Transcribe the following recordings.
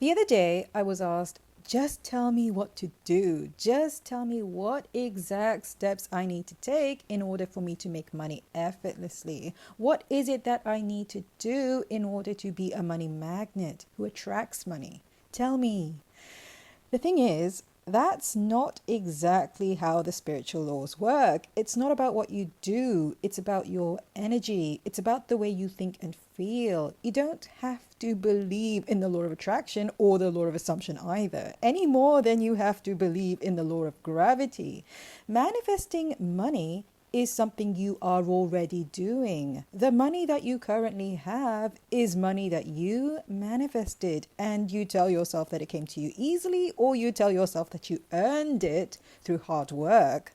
The other day, I was asked, just tell me what to do. Just tell me what exact steps I need to take in order for me to make money effortlessly. What is it that I need to do in order to be a money magnet who attracts money? Tell me. The thing is, that's not exactly how the spiritual laws work. It's not about what you do, it's about your energy, it's about the way you think and feel. You don't have to believe in the law of attraction or the law of assumption either, any more than you have to believe in the law of gravity. Manifesting money is something you are already doing. The money that you currently have is money that you manifested, and you tell yourself that it came to you easily, or you tell yourself that you earned it through hard work.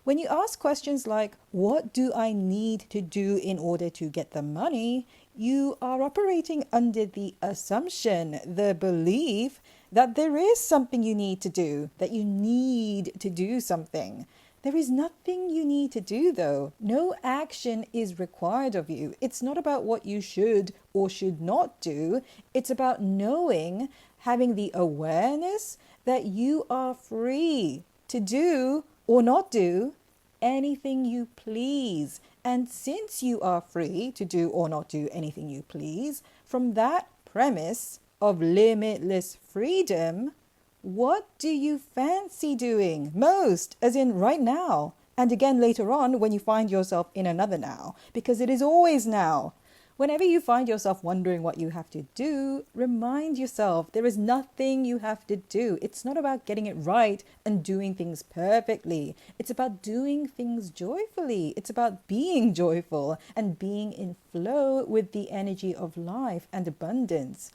When you ask questions like, what do I need to do in order to get the money? You are operating under the assumption, the belief that there is something you need to do, that you need to do something. There is nothing you need to do, though. No action is required of you. It's not about what you should or should not do. It's about knowing, having the awareness that you are free to do or not do anything you please. And since you are free to do or not do anything you please, from that premise of limitless freedom, what do you fancy doing most, as in right now, and again later on when you find yourself in another now, because it is always now. Whenever you find yourself wondering what you have to do, remind yourself there is nothing you have to do. It's not about getting it right and doing things perfectly. It's about doing things joyfully. It's about being joyful and being in flow with the energy of life and abundance.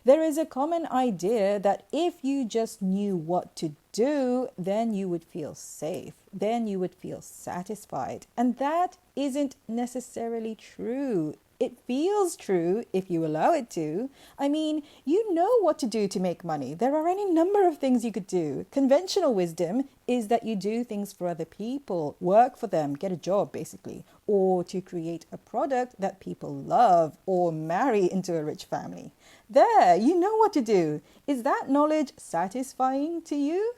There is a common idea that if you just knew what to do, then you would feel safe, then you would feel satisfied. And that isn't necessarily true. It feels true if you allow it to. I mean, you know what to do to make money. There are any number of things you could do. Conventional wisdom is that you do things for other people, work for them, get a job basically, or to create a product that people love or marry into a rich family. There, you know what to do. Is that knowledge satisfying to you?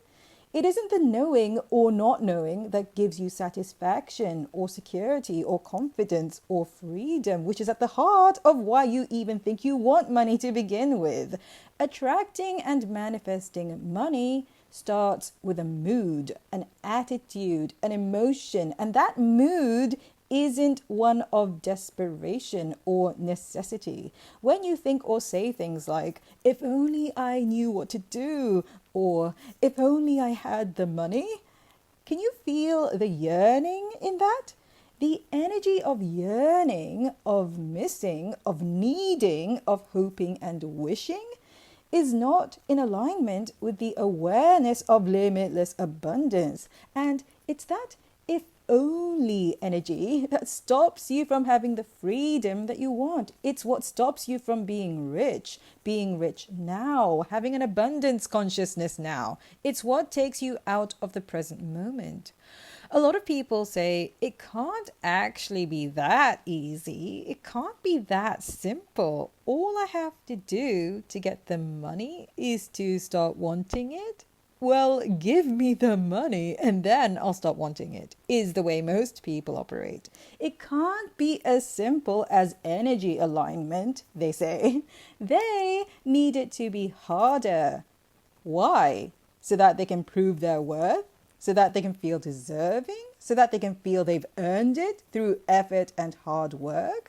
It isn't the knowing or not knowing that gives you satisfaction or security or confidence or freedom, which is at the heart of why you even think you want money to begin with. Attracting and manifesting money starts with a mood, an attitude, an emotion, and that mood isn't one of desperation or necessity. When you think or say things like, if only I knew what to do, or if only I had the money, can you feel the yearning in that? The energy of yearning, of missing, of needing, of hoping and wishing is not in alignment with the awareness of limitless abundance. And it's that if only energy that stops you from having the freedom that you want. It's what stops you from being rich now, having an abundance consciousness now. It's what takes you out of the present moment. A lot of people say it can't actually be that easy. It can't be that simple. All I have to do to get the money is to start wanting it. Well, give me the money and then I'll stop wanting it, is the way most people operate. It can't be as simple as energy alignment, they say. They need it to be harder. Why? So that they can prove their worth? So that they can feel deserving? So that they can feel they've earned it through effort and hard work?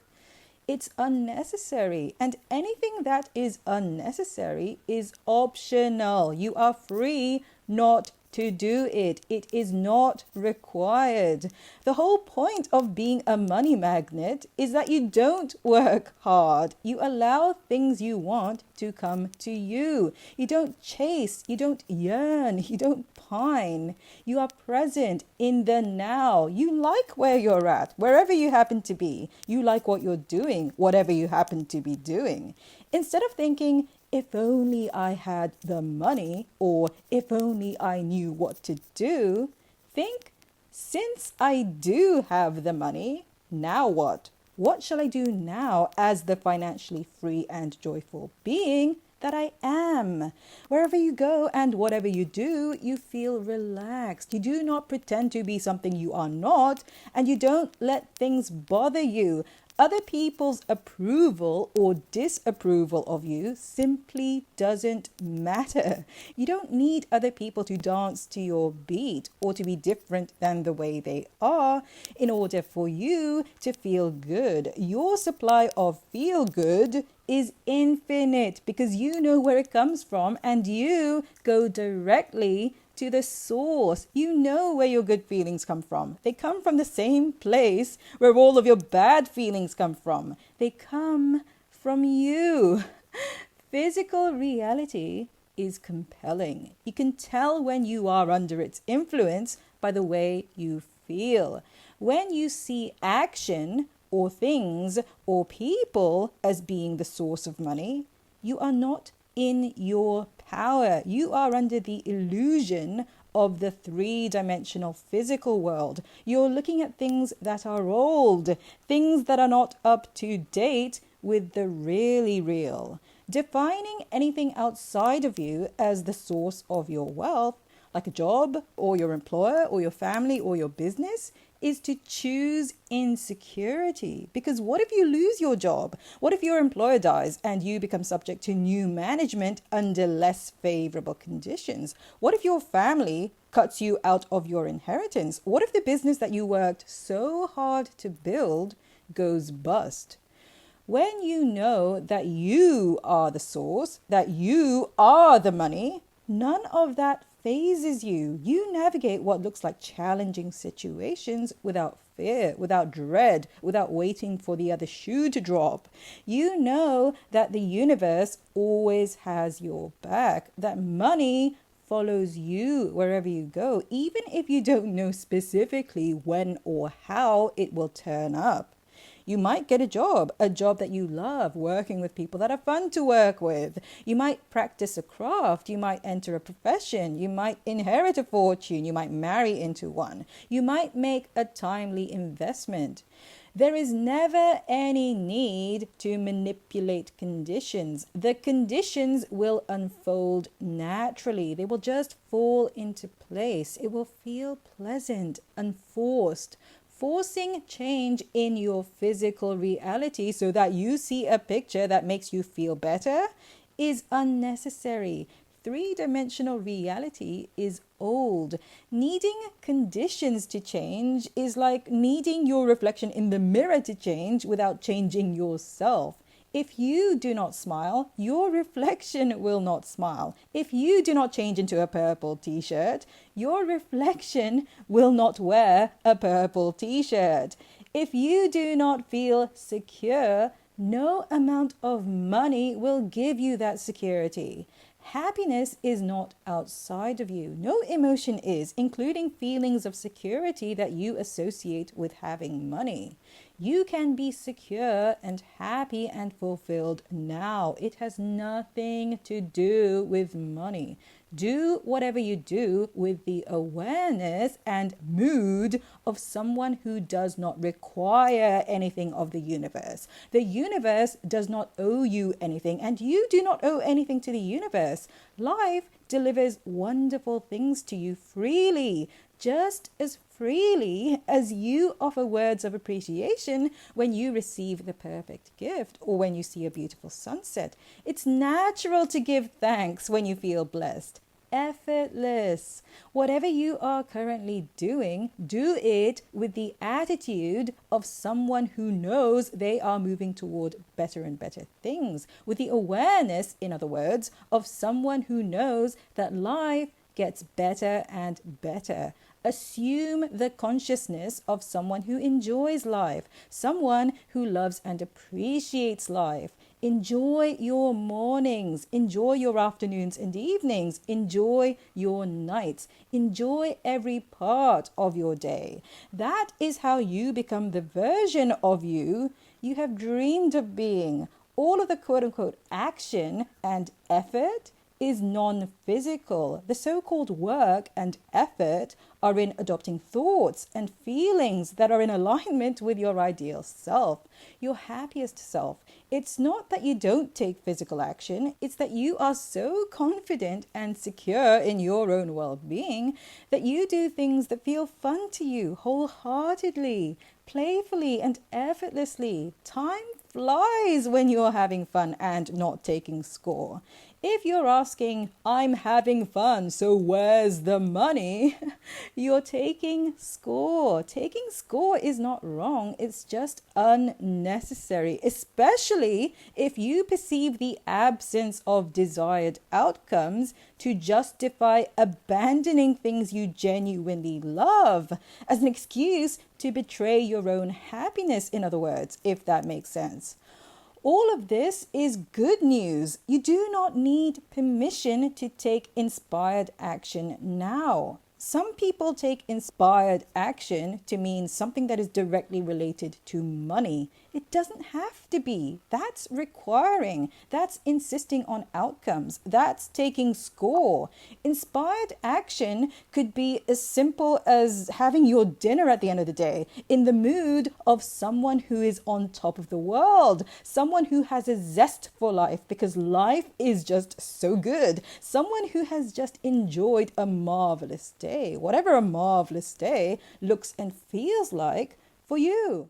It's unnecessary, and anything that is unnecessary is optional. You are free not to do it. It is not required. The whole point of being a money magnet is that you don't work hard. You allow things you want to come to you. You don't chase, you don't yearn, you don't pine. You are present in the now. You like where you're at, wherever you happen to be. You like what you're doing, whatever you happen to be doing. Instead of thinking, if only I had the money, or if only I knew what to do, think, since I do have the money, now what? What shall I do now as the financially free and joyful being that I am. Wherever you go and whatever you do, you feel relaxed. You do not pretend to be something you are not, and you don't let things bother you. Other people's approval or disapproval of you simply doesn't matter. You don't need other people to dance to your beat or to be different than the way they are in order for you to feel good. Your supply of feel good is infinite because you know where it comes from and you go directly to the source. You know where your good feelings come from. They come from the same place where all of your bad feelings come from. They come from you. Physical reality is compelling. You can tell when you are under its influence by the way you feel. When you see action or things or people as being the source of money, you are not in your power. You are under the illusion of the three-dimensional physical world. You're looking at things that are old, things that are not up to date with the really real. Defining anything outside of you as the source of your wealth, like a job or your employer or your family or your business, is to choose insecurity. Because what if you lose your job? What if your employer dies and you become subject to new management under less favorable conditions? What if your family cuts you out of your inheritance? What if the business that you worked so hard to build goes bust? When you know that you are the source, that you are the money, none of that phases you. You navigate what looks like challenging situations without fear, without dread, without waiting for the other shoe to drop. You know that the universe always has your back, that money follows you wherever you go, even if you don't know specifically when or how it will turn up. You might get a job that you love, working with people that are fun to work with. You might practice a craft. You might enter a profession. You might inherit a fortune. You might marry into one. You might make a timely investment. There is never any need to manipulate conditions. The conditions will unfold naturally. They will just fall into place. It will feel pleasant, unforced. Forcing change in your physical reality so that you see a picture that makes you feel better is unnecessary. Three-dimensional reality is old. Needing conditions to change is like needing your reflection in the mirror to change without changing yourself. If you do not smile, your reflection will not smile. If you do not change into a purple t-shirt, your reflection will not wear a purple t-shirt. If you do not feel secure, no amount of money will give you that security. Happiness is not outside of you. No emotion is, including feelings of security that you associate with having money. You can be secure and happy and fulfilled now. It has nothing to do with money. Do whatever you do with the awareness and mood of someone who does not require anything of the universe. The universe does not owe you anything, and you do not owe anything to the universe. Life delivers wonderful things to you freely, just as freely as you offer words of appreciation when you receive the perfect gift or when you see a beautiful sunset. It's natural to give thanks when you feel blessed. Effortless. Whatever you are currently doing, do it with the attitude of someone who knows they are moving toward better and better things. With the awareness, in other words, of someone who knows that life gets better and better. Assume the consciousness of someone who enjoys life, someone who loves and appreciates life. Enjoy your mornings, enjoy your afternoons and evenings, enjoy your nights, enjoy every part of your day. That is how you become the version of you have dreamed of being. All of the quote-unquote action and effort is non-physical. The so-called work and effort are in adopting thoughts and feelings that are in alignment with your ideal self, your happiest self. It's not that you don't take physical action, it's that you are so confident and secure in your own well-being that you do things that feel fun to you wholeheartedly, playfully, and effortlessly. Time flies when you're having fun and not taking score. If you're asking, I'm having fun, so where's the money? You're taking score. Taking score is not wrong, it's just unnecessary, especially if you perceive the absence of desired outcomes to justify abandoning things you genuinely love as an excuse to betray your own happiness, in other words, if that makes sense. All of this is good news. You do not need permission to take inspired action now. Some people take inspired action to mean something that is directly related to money. It doesn't have to be. That's requiring. That's insisting on outcomes. That's taking score. Inspired action could be as simple as having your dinner at the end of the day in the mood of someone who is on top of the world, someone who has a zest for life because life is just so good, someone who has just enjoyed a marvelous day, whatever a marvelous day looks and feels like for you.